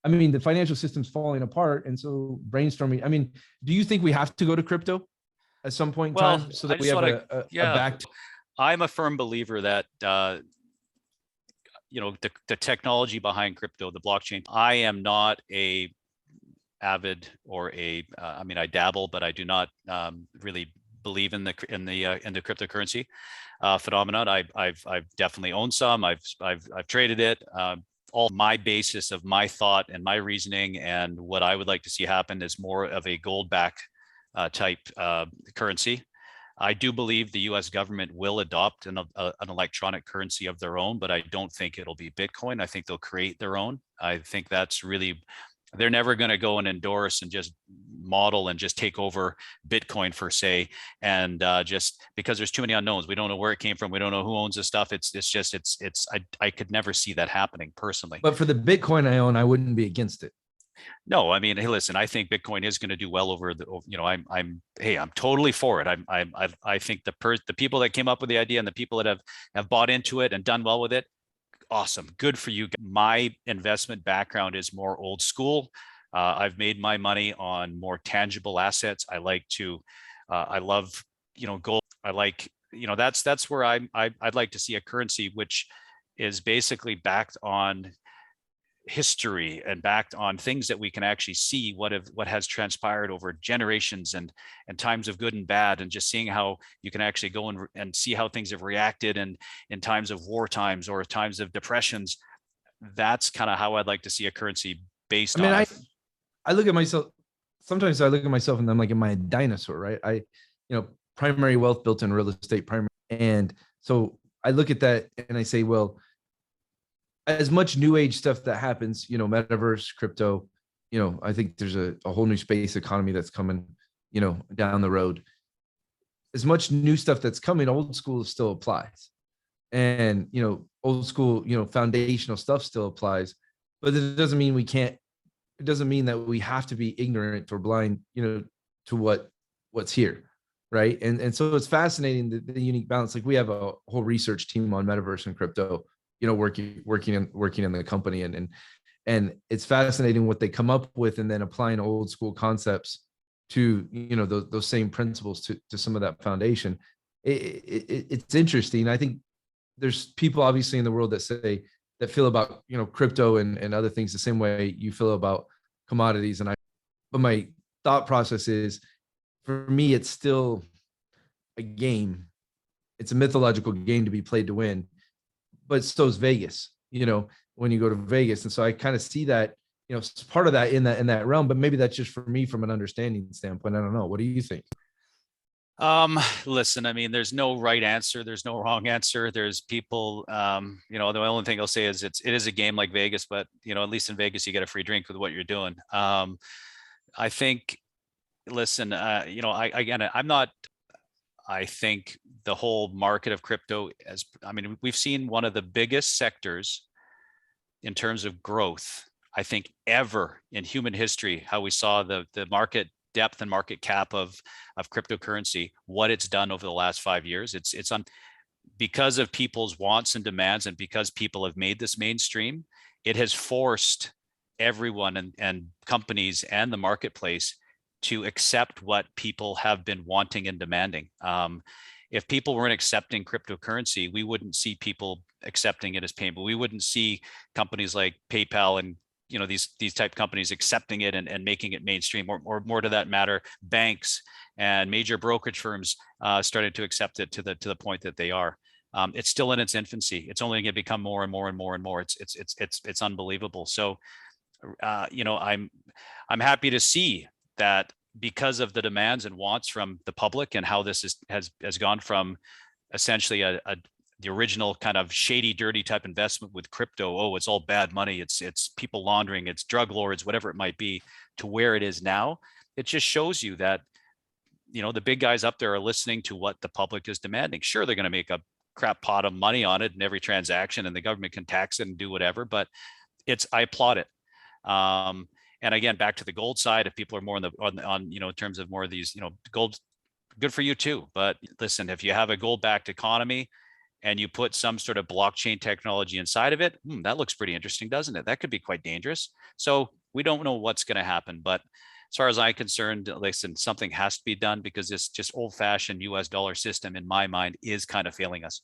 I mean, the financial system's falling apart. And so brainstorming, I mean, do you think we have to go to crypto at some point in Well, time so I that we just have want to, a yeah, back? I'm a firm believer that, the technology behind crypto, the blockchain, I am not a avid or I mean, I dabble, but I do not really believe in the cryptocurrency phenomenon. I've definitely owned some. I've traded it. All my basis of my thought and my reasoning and what I would like to see happen is more of a gold back type currency. I do believe the U.S. government will adopt an electronic currency of their own, but I don't think it'll be Bitcoin. I think they'll create their own. I think that's really, they're never going to go and endorse and just model and just take over Bitcoin per se. And just because there's too many unknowns, we don't know where it came from. We don't know who owns this stuff. I could never see that happening personally. But for the Bitcoin I own, I wouldn't be against it. No, I mean, hey, listen, I think Bitcoin is going to do well over the, I'm totally for it. I think the people that came up with the idea and the people that have bought into it and done well with it, awesome. Good for you. My investment background is more old school. I've made my money on more tangible assets. I like to, I love, gold. I like, that's where I'd like to see a currency which is basically backed on history and backed on things that we can actually see what has transpired over generations and times of good and bad, and just seeing how you can actually go and see how things have reacted and in times of war times or times of depressions. That's kind of how I'd like to see a currency based on. I look at myself, sometimes I look at myself and I'm like, am I a dinosaur, right? Primary wealth built in real estate, primary. And so I look at that and I say, well, as much new age stuff that happens, metaverse, crypto, I think there's a whole new space economy that's coming, down the road. As much new stuff that's coming, old school still applies. And, old school, foundational stuff still applies, but it doesn't mean it doesn't mean that we have to be ignorant or blind, to what's here. Right. And so it's fascinating, the unique balance. Like we have a whole research team on metaverse and crypto, working in the company, and it's fascinating what they come up with, and then applying old school concepts to those same principles to some of that foundation. It's interesting. I think there's people obviously in the world that feel about crypto and other things the same way you feel about commodities, but my thought process is, for me, it's still a game. It's a mythological game to be played to win. But so is Vegas, when you go to Vegas. And so I kind of see that, part of that in that realm, but maybe that's just for me from an understanding standpoint. I don't know. What do you think? Listen, I mean, there's no right answer. There's no wrong answer. There's people, the only thing I'll say is it is a game like Vegas, but at least in Vegas, you get a free drink with what you're doing. I think, listen, I think the whole market of crypto, we've seen one of the biggest sectors in terms of growth, I think, ever in human history, how we saw the market depth and market cap of cryptocurrency, what it's done over the last 5 years. It's because of people's wants and demands, and because people have made this mainstream, it has forced everyone and companies and the marketplace to accept what people have been wanting and demanding. If people weren't accepting cryptocurrency, we wouldn't see people accepting it as payment. We wouldn't see companies like PayPal and these type companies accepting it and making it mainstream, or more to that matter, banks and major brokerage firms started to accept it to the point that they are. It's still in its infancy. It's only going to become more and more and more and more. It's unbelievable. So, I'm happy to see that, because of the demands and wants from the public, and how this has gone from essentially the original kind of shady, dirty type investment with crypto. Oh, it's all bad money. It's people laundering. It's drug lords, whatever it might be, to where it is now. It just shows you that, the big guys up there are listening to what the public is demanding. Sure, they're going to make a crap pot of money on it in every transaction, and the government can tax it and do whatever, but I applaud it. And again, back to the gold side, if people are more on in terms of more of these, gold, good for you too. But listen, if you have a gold backed economy and you put some sort of blockchain technology inside of it, that looks pretty interesting, doesn't it? That could be quite dangerous. So we don't know what's going to happen, but as far as I'm concerned, listen, something has to be done, because this just old-fashioned US dollar system, in my mind, is kind of failing us.